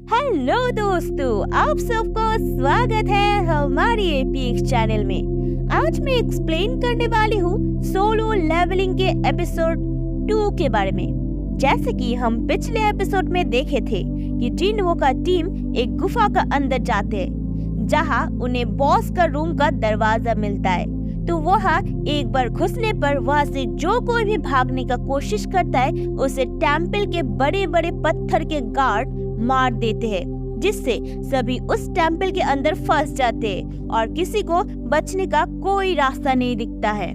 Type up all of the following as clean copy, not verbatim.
Hello दोस्तों, आप सबको स्वागत है हमारे एपीएक्स चैनल में। आज मैं एक्सप्लेन करने वाली हूँ सोलो लेवलिंग के एपिसोड 2 के बारे में। जैसे कि हम पिछले एपिसोड में देखे थे कि जिन्हो का टीम एक गुफा का अंदर जाते हैं, जहाँ उन्हें बॉस का रूम का दरवाजा मिलता है। तो वहाँ एक बार घुसने पर वहाँ से जो कोई भी भागने का कोशिश करता है उसे टेम्पल के बड़े बड़े पत्थर के गार्ड मार देते हैं, जिससे सभी उस टेम्पल के अंदर फंस जाते हैं और किसी को बचने का कोई रास्ता नहीं दिखता है।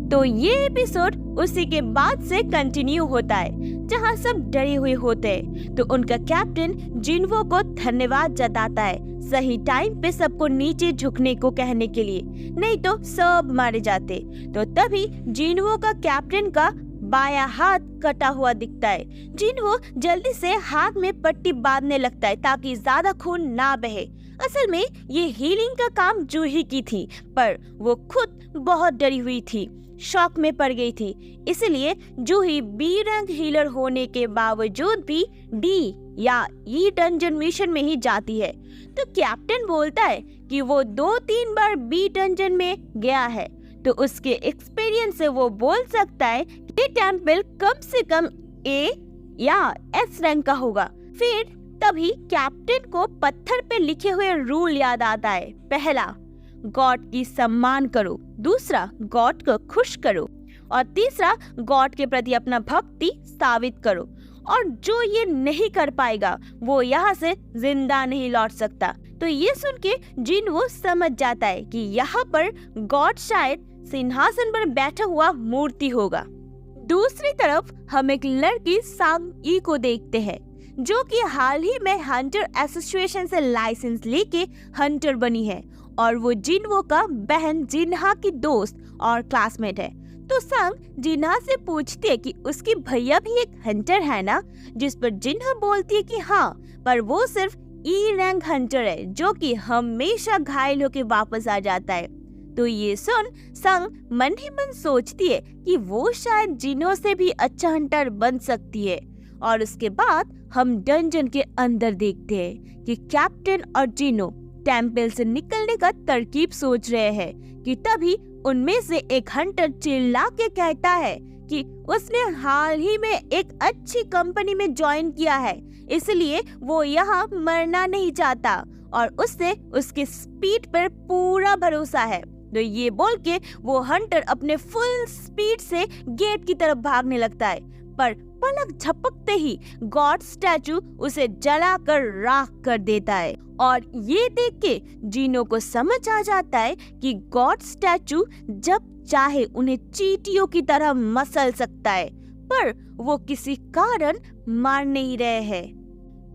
तो ये एपिसोड उसी के बाद से कंटिन्यू होता है, जहाँ सब डरे हुए होते हैं। तो उनका कैप्टन जिन्हो को धन्यवाद जताता है सही टाइम पे सबको नीचे झुकने को कहने के लिए, नहीं तो सब मारे जाते। तो तभी जिन्हो का कैप्टन का बाया हाथ कटा हुआ दिखता है। जिन्हो जल्दी से हाथ में पट्टी बांधने लगता है ताकि ज्यादा खून ना बहे। असल में ये हीलिंग का काम जूही की थी, पर वो खुद बहुत डरी हुई थी, शॉक में पड़ गई थी। इसलिए जूही बी रैंक हीलर होने के बावजूद भी डी या ई डंजन मिशन में ही जाती है। तो कैप्टन बोलता है कि वो 2-3 बार बी डंजन में गया है, तो उसके एक्सपीरियंस से वो बोल सकता है कि टेम्पल कम से कम ए या एस रैंक का होगा। फिर तभी कैप्टन को पत्थर पे लिखे हुए रूल याद आता है। पहला, गॉड की सम्मान करो। दूसरा, गॉड को खुश करो। और तीसरा, गॉड के प्रति अपना भक्ति साबित करो। और जो ये नहीं कर पाएगा वो यहाँ से जिंदा नहीं लौट सकता। तो ये सुन के जिन्हो समझ जाता है कि यहाँ पर गॉड शायद सिंहासन पर बैठा हुआ मूर्ति होगा। दूसरी तरफ हम एक लड़की सांग ई को देखते हैं, जो कि हाल ही में हंटर एसोसिएशन से लाइसेंस लेके हंटर बनी है, और वो जिन्हो का बहन जिन्हा की दोस्त और क्लासमेट है। तो संग जिन्हा से पूछती है कि उसकी भैया भी एक हंटर है ना, जिस पर जिन्हा बोलती है कि हाँ, पर वो सिर्फ ई रैंक हंटर है जो कि हमेशा घायल होके वापस आ जाता है। तो ये सुन संग मन ही मन सोचती है कि वो शायद जिन्हो से भी अच्छा हंटर बन सकती है। और उसके बाद हम डंजन के अंदर देखते हैं कि कैप्टन और जिन्हो टेम्पल से निकलने का तरकीब सोच रहे हैं कि तभी उनमें से एक हंटर चिल्ला के कहता है कि उसने हाल ही में एक अच्छी कंपनी में ज्वाइन किया है, इसलिए वो यहाँ मरना नहीं चाहता और उससे उसके स्पीड पर पूरा भरोसा है। तो ये बोल के वो हंटर अपने फुल स्पीड से गेट की तरफ भागने लगता है, पर पलक झपकते ही गॉड स्टैचू उसे जलाकर राख कर देता है। और ये देख के जिन्हो को समझ आ जाता है कि गॉड स्टैचू जब चाहे उन्हें चींटियों की तरह मसल सकता है, पर वो किसी कारण मार नहीं रहे हैं।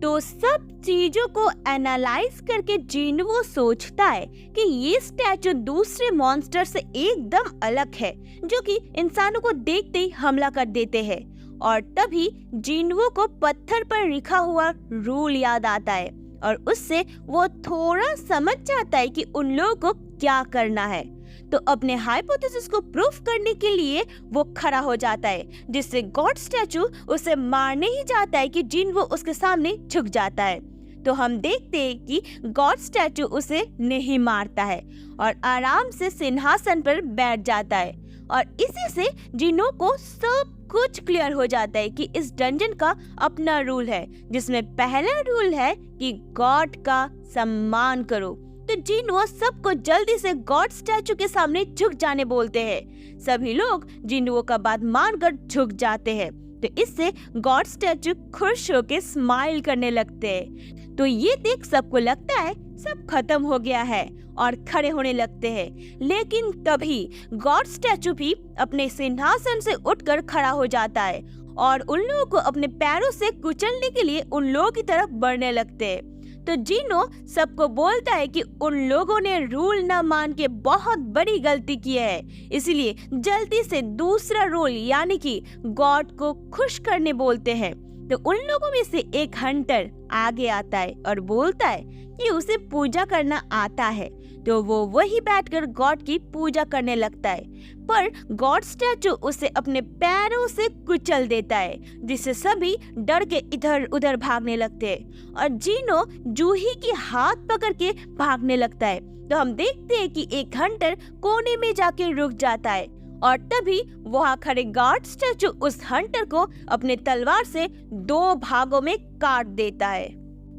तो सब चीजों को एनालाइज करके जिन्हो सोचता है कि ये स्टैचू दूसरे मॉन्स्टर से एकदम अलग है, जो कि इंसानों को देखते ही हमला कर देते हैं। और तभी जिन्हो को पत्थर पर लिखा हुआ रूल याद आता है और उससे वो थोड़ा समझ जाता है कि उन लोगों को क्या करना है। तो अपने हाइपोथेसिस को प्रूफ करने के लिए वो खड़ा हो जाता है, जिससे गॉड स्टैचू उसे मारने ही जाता है कि जिन्हो उसके सामने झुक जाता है। तो हम देखते हैं कि गॉड स्टैचू उसे नहीं मारता है और आराम से सिंहासन पर बैठ जाता है। और इसी से जिन्हो को सब कुछ क्लियर हो जाता है कि इस डंजन का अपना रूल है, जिसमें पहला रूल है कि गॉड का सम्मान करो। तो जिन्हो सबको जल्दी से गॉड स्टैचू के सामने झुक जाने बोलते हैं। सभी लोग जिन्हो का बात मानकर झुक जाते हैं। तो इससे गॉड स्टैचू खुश होकर स्माइल करने लगते हैं। तो ये देख सबको लगता है सब खत्म हो गया है और खड़े होने लगते हैं। लेकिन तभी गॉड स्टैचू भी अपने सिंहासन से उठकर खड़ा हो जाता है और उन लोगों को अपने पैरों से कुचलने के लिए उन लोगों की तरफ बढ़ने लगते हैं। तो जिन्हो सबको बोलता है कि उन लोगों ने रूल न मान के बहुत बड़ी गलती की है, इसलिए जल्दी से दूसरा रूल यानी कि गॉड को खुश करने बोलते हैं। तो उन लोगों में से एक हंटर आगे आता है और बोलता है कि उसे पूजा करना आता है। तो वो वही बैठकर गॉड की पूजा करने लगता है, पर गॉड स्टैचू उसे अपने पैरों से कुचल देता है, जिससे सभी डर के इधर उधर भागने लगते हैं और जिनो जूही की हाथ पकड़ के भागने लगता है। तो हम देखते हैं कि एक हंटर कोने में जाके रुक जाता है और तभी वहाँ खड़े गॉड स्टैचू उस हंटर को अपने तलवार से 2 भागों में काट देता है।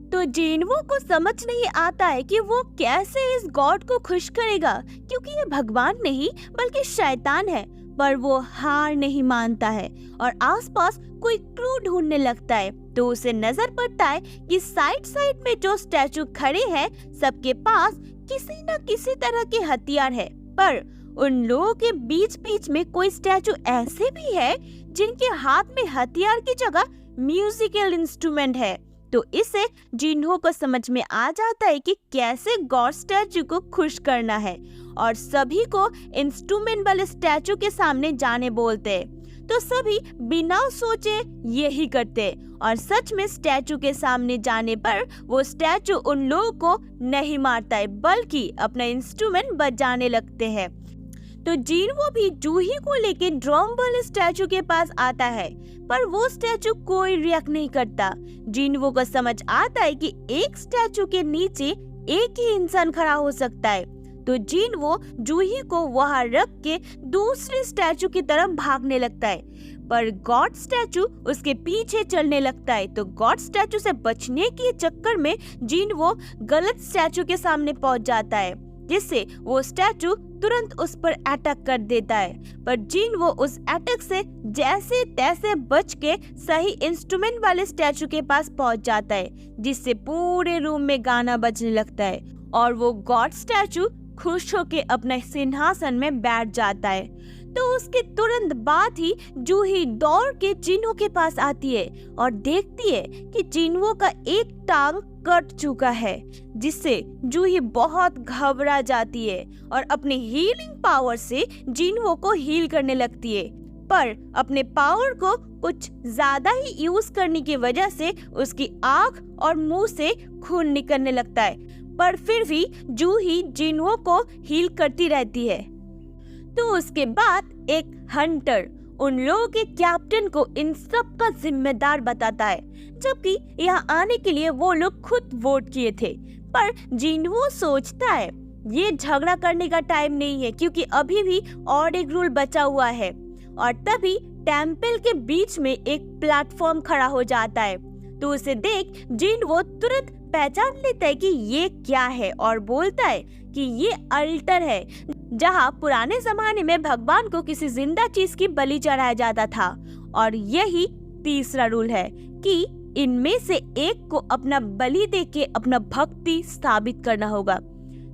तो जिनवो को समझ नहीं आता है कि वो कैसे इस गॉड को खुश करेगा, क्योंकि ये भगवान नहीं बल्कि शैतान है। पर वो हार नहीं मानता है और आसपास कोई क्लू ढूंढने लगता है। तो उसे नजर पड़ता है कि साइड में जो स्टैचू खड़े हैं सबके पास किसी न किसी तरह के हथियार है, पर उन लोगों के बीच में कोई स्टैचू ऐसे भी है जिनके हाथ में हथियार की जगह म्यूजिकल इंस्ट्रूमेंट है। तो इससे जिन्हो को समझ में आ जाता है कि कैसे गॉड स्टैचू को खुश करना है और सभी को इंस्ट्रूमेंट वाले स्टैचू के सामने जाने बोलते हैं। तो सभी बिना सोचे यही करते और सच में स्टैचू के सामने जाने पर वो स्टैचू उन लोगों को नहीं मारता है बल्कि अपना इंस्ट्रूमेंट बजाने लगते हैं। तो जिन्हो भी जूही को लेके ड्रम वाले स्टैचू के पास आता है, पर वो स्टैचू कोई रिएक्ट नहीं करता। जिन्हो को समझ आता है कि एक स्टैचू के नीचे एक ही इंसान खड़ा हो सकता है। तो जिन्हो जूही को वहां रख के दूसरे स्टैचू की तरफ भागने लगता है, पर गॉड स्टैचू उसके पीछे चलने लगता है। तो गॉड स्टैचू से बचने के चक्कर में जिन्हो गलत स्टैचू के सामने पहुंच जाता है, जिससे वो स्टैचू तुरंत उस पर अटैक कर देता है। पर जिन्हो उस अटैक से जैसे तैसे बच के सही इंस्ट्रूमेंट वाले स्टैचू के पास पहुंच जाता है, जिससे पूरे रूम में गाना बजने लगता है और वो गॉड स्टैचू खुश होके अपने सिंहासन में बैठ जाता है। तो उसके तुरंत बाद ही जूही दौड़ के जिन्हो के पास आती है और देखती है कि जिन्हो का एक टांग कट चुका है, जिससे जूही बहुत घबरा जाती है और अपने हीलिंग पावर से जिन्हो को हील करने लगती है। पर अपने पावर को कुछ ज्यादा ही यूज करने की वजह से उसकी आंख और मुंह से खून निकलने लगता है, पर फिर भी जूही जिन्हो को हील करती रहती है। तो उसके बाद एक हंटर उन लोगों के कैप्टन को इन सब का जिम्मेदार बताता है, जबकि यहाँ आने के लिए वो लोग खुद वोट किए थे। पर जिन्हो सोचता है ये झगड़ा करने का टाइम नहीं है, क्योंकि अभी भी और एक रूल बचा हुआ है। और तभी टेम्पल के बीच में एक प्लेटफॉर्म खड़ा हो जाता है। तो उसे देख जिन्हो तुरंत पहचान लेता है कि ये क्या है और बोलता है कि ये अल्टर है, जहाँ पुराने जमाने में भगवान को किसी जिंदा चीज की बलि चढ़ाया जाता था। और यही तीसरा रूल है कि इनमें से एक को अपना बलि देके अपना भक्ति साबित करना होगा।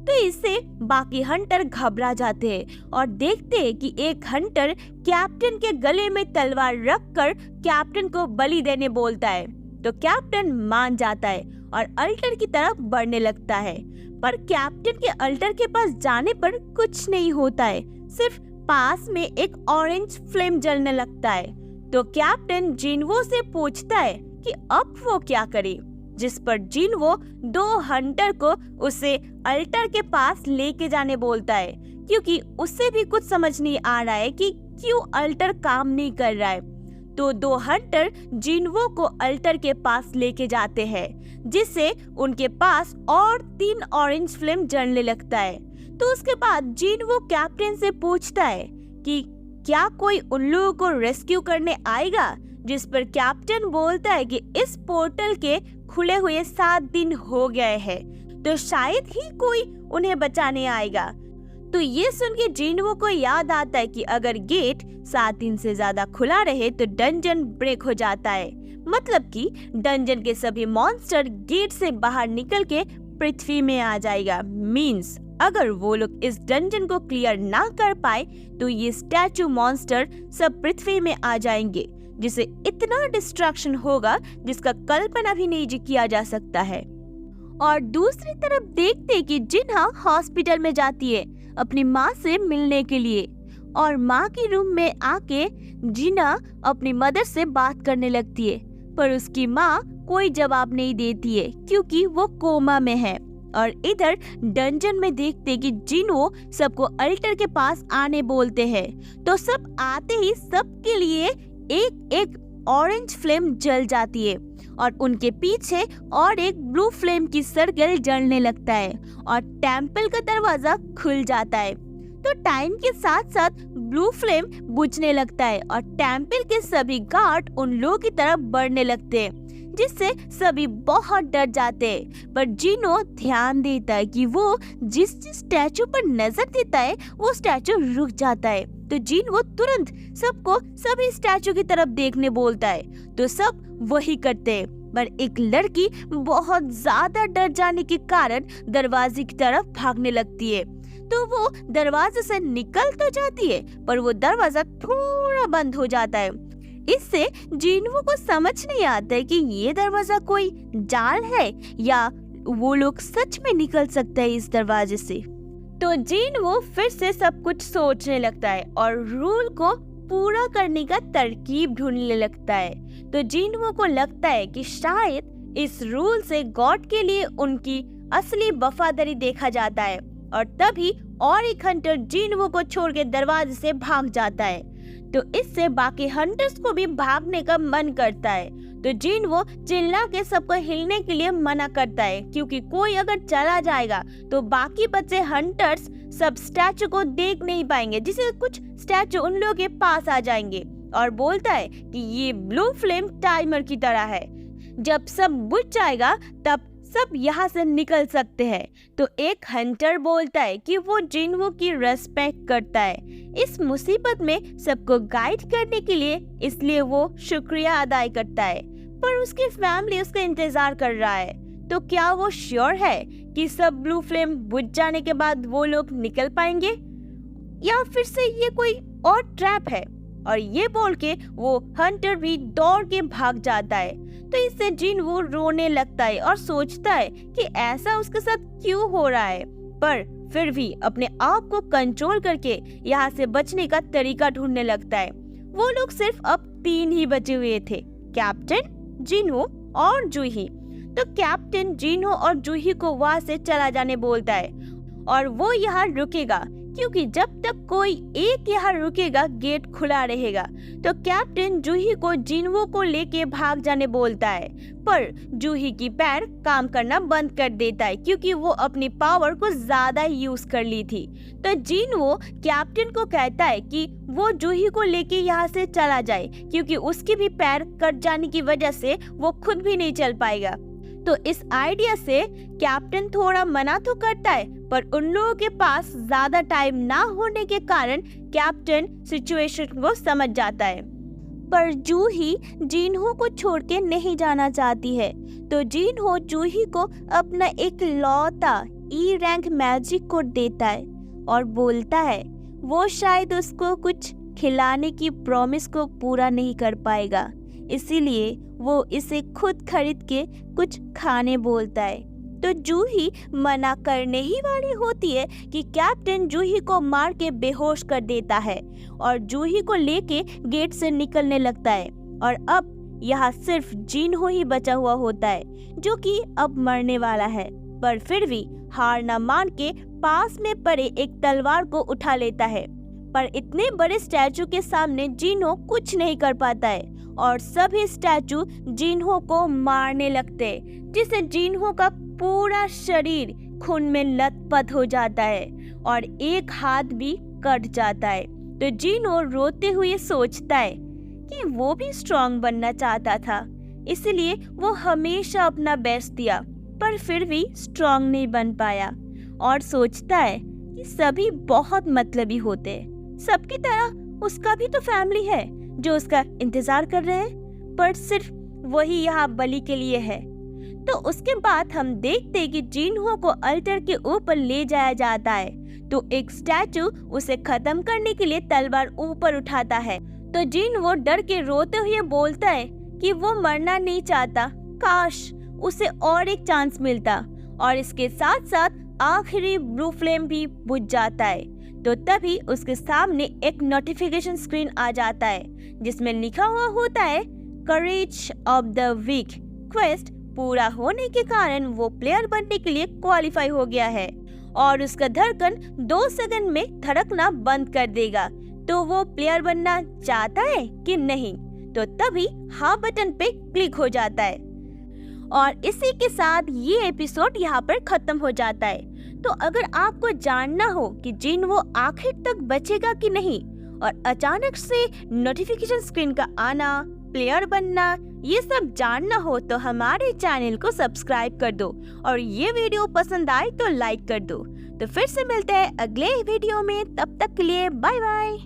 तो इससे बाकी हंटर घबरा जाते हैं और देखते हैं कि एक हंटर कैप्टन के गले में तलवार रखकर कैप्टन को बलि देने बोलता है। तो कैप्टन मान जाता है और अल्टर की तरफ बढ़ने लगता है, पर कैप्टन के अल्टर के पास जाने पर कुछ नहीं होता है, सिर्फ पास में एक ऑरेंज फ्लेम जलने लगता है। तो कैप्टन जिन्हो से पूछता है कि अब वो क्या करे, जिस पर जिन्हो 2 हंटर को उसे अल्टर के पास लेके जाने बोलता है, क्योंकि उससे भी कुछ समझ नहीं आ रहा है कि क्यों अल्टर काम नहीं कर रहा है। तो 2 हंटर जिन्हो को अल्टर के पास लेके जाते हैं, जिससे उनके पास और 3 ऑरेंज फ्लेम जलने लगता है। तो उसके बाद जिन्हो कैप्टन से पूछता है कि क्या कोई उन लोगों को रेस्क्यू करने आएगा, जिस पर कैप्टन बोलता है कि इस पोर्टल के खुले हुए 7 दिन हो गए हैं, तो शायद ही कोई उन्हें बचाने आएगा। तो ये सुन के जिन्हो को याद आता है कि अगर गेट 7 दिन से ज्यादा खुला रहे तो डंजन ब्रेक हो जाता है, मतलब कि डंजन के सभी मॉन्स्टर गेट से बाहर निकल के पृथ्वी में आ जाएगा। मींस अगर वो लोग इस डंजन को क्लियर ना कर पाए तो ये स्टैचू मॉन्स्टर सब पृथ्वी में आ जाएंगे, जिससे इतना डिस्ट्रैक्शन होगा जिसका कल्पना भी नहीं किया जा सकता है। और दूसरी तरफ देखते कि जिन्हा हॉस्पिटल में जाती है अपनी माँ से मिलने के लिए, और माँ के रूम में आके जिन्हा अपनी मदर से बात करने लगती है, पर उसकी माँ कोई जवाब नहीं देती है क्योंकि वो कोमा में है। और इधर डंजन में देखते कि जिनवो सबको अल्टर के पास आने बोलते हैं। तो सब आते ही सबके लिए एक एक ऑरेंज फ्लेम जल जाती है और उनके पीछे और एक ब्लू फ्लेम की सर्कल जलने लगता है और टेम्पल का दरवाजा खुल जाता है। तो टाइम के साथ साथ ब्लू फ्लेम बुझने लगता है और टेम्पल के सभी गार्ड उन लोगों की तरफ बढ़ने लगते हैं, जिससे सभी बहुत डर जाते हैं। पर जिनो ध्यान देता है कि वो जिस स्टैचू पर नजर देता है वो स्टैचू रुक जाता है। तो जिनो तुरंत सबको सभी स्टैचू की तरफ देखने बोलता है। तो सब वही करते हैं, पर एक लड़की बहुत ज्यादा डर जाने के कारण दरवाजे की तरफ भागने लगती है। तो वो दरवाजे से निकल तो जाती है, पर वो दरवाजा थोड़ा बंद हो जाता है। इससे जिनवो को समझ नहीं आता है कि ये दरवाजा कोई जाल है या वो लोग सच में निकल सकते हैं इस दरवाजे से। तो जिनवो फिर से सब कुछ सोचने लगता है और रूल को पूरा करने का तरकीब ढूंढने लगता है। तो जिनवो को लगता है कि शायद इस रूल से गॉड के लिए उनकी असली वफादारी देखा जाता है और तभी और एक हंटर जिनवो को छोड़ के दरवाजे से भाग जाता है। तो इससे बाकी हंटर्स को भी भागने का मन करता है। तो जिनवो चिल्ला के सबको हिलने के लिए मना करता है, क्योंकि कोई अगर चला जाएगा तो बाकी बचे हंटर्स सब स्टैचू को देख नहीं पाएंगे, जिससे कुछ स्टैचू उन लोगों के पास आ जाएंगे। और बोलता है कि ये ब्लू फ्लेम टाइमर की तरह है, जब सब बुझ जाएगा तब सब यहाँ से निकल सकते हैं। तो एक हंटर बोलता है कि वो जिनवो की रेस्पेक्ट करता है इस मुसीबत में सबको गाइड करने के लिए, इसलिए वो शुक्रिया अदा करता है। पर उसकी फैमिली उसका इंतजार कर रहा है। तो क्या वो श्योर है कि सब ब्लू फ्लेम बुझ जाने के बाद वो लोग निकल पाएंगे, या फिर से ये कोई और ट्रैप है? और ये बोल के वो हंटर भी दौड़ के भाग जाता है। तो इससे जिनवो रोने लगता है और सोचता है कि ऐसा उसके साथ क्यों हो रहा है, पर फिर भी अपने आप को कंट्रोल करके यहाँ से बचने का तरीका ढूंढने लगता है। वो लोग सिर्फ अब 3 ही बचे हुए थे, कैप्टन, जिनहो और जूही। तो कैप्टन जिनहो और जूही को वहाँ से चला जाने बोलता है और वो यहाँ रुकेगा, क्योंकि जब तक कोई एक यहाँ रुकेगा गेट खुला रहेगा। तो कैप्टन जूही को जिनवो को लेके भाग जाने बोलता है, पर जूही की पैर काम करना बंद कर देता है, क्योंकि वो अपनी पावर को ज्यादा यूज कर ली थी। तो जिनवो कैप्टन को कहता है कि वो जूही को लेके यहाँ से चला जाए, क्योंकि उसकी भी पैर कट जाने की वजह से वो खुद भी नहीं चल पाएगा। तो इस आइडिया से कैप्टन थोड़ा मना तो करता है, पर उन लोगों के पास ज्यादा टाइम ना होने के कारण कैप्टन सिचुएशन को समझ जाता है। पर जूही जिनहो को छोड़ के नहीं जाना चाहती है। तो जिनहो जूही को अपना एक लौता ई रैंक मैजिक कोड देता है और बोलता है वो शायद उसको कुछ खिलाने की प्रॉमिस को पूरा नहीं कर पाएगा, इसीलिए वो इसे खुद खरीद के कुछ खाने बोलता है। तो जूही मना करने ही वाली होती है कि कैप्टन जूही को मार के बेहोश कर देता है और जूही को लेके गेट से निकलने लगता है। और अब यहाँ सिर्फ जिनहो ही बचा हुआ होता है, जो कि अब मरने वाला है, पर फिर भी हार न मान के पास में पड़े एक तलवार को उठा लेता है। पर इतने बड़े स्टैचू के सामने जिनहो कुछ नहीं कर पाता है और सभी स्टैचू जिनहो को मारने लगते, जिससे जिनहो का पूरा शरीर खून में लथपथ हो जाता है और एक हाथ भी कट जाता है। तो जिनहो रोते हुए सोचता है कि वो भी स्ट्रांग बनना चाहता था, इसलिए वो हमेशा अपना बेस्ट दिया, पर फिर भी स्ट्रांग नहीं बन पाया। और सोचता है कि सभी बहुत मतलबी होते हैं, सबकी तरह उसका भी तो फैमिली है जो उसका इंतजार कर रहे हैं, पर सिर्फ वही यहाँ बलि के लिए है। तो उसके बाद हम देखते हैं कि जिनहो को अल्टर के ऊपर ले जाया जाता है। तो एक स्टैचू उसे खत्म करने के लिए तलवार ऊपर उठाता है। तो जिनहो डर के रोते हुए बोलता है कि वो मरना नहीं चाहता, काश उसे और एक चांस मिलता। और इसके साथ साथ आखिरी ब्लू फ्लेम भी बुझ जाता है। तो तभी उसके सामने एक नोटिफिकेशन स्क्रीन आ जाता है, जिसमें लिखा हुआ होता है courage of the week, quest पूरा होने के कारण वो प्लेयर बनने के लिए क्वालिफाई हो गया है और उसका धड़कन 2 सेकंड में धड़कना बंद कर देगा। तो वो प्लेयर बनना चाहता है कि नहीं? तो तभी हाँ बटन पे क्लिक हो जाता है। और इसी के साथ ये एपिसोड यहाँ पर खत्म हो जाता है। तो अगर आपको जानना हो कि जिन वो आखिर तक बचेगा कि नहीं और अचानक से नोटिफिकेशन स्क्रीन का आना, प्लेयर बनना, ये सब जानना हो तो हमारे चैनल को सब्सक्राइब कर दो और ये वीडियो पसंद आए तो लाइक कर दो। तो फिर से मिलते हैं अगले वीडियो में, तब तक के लिए बाय बाय।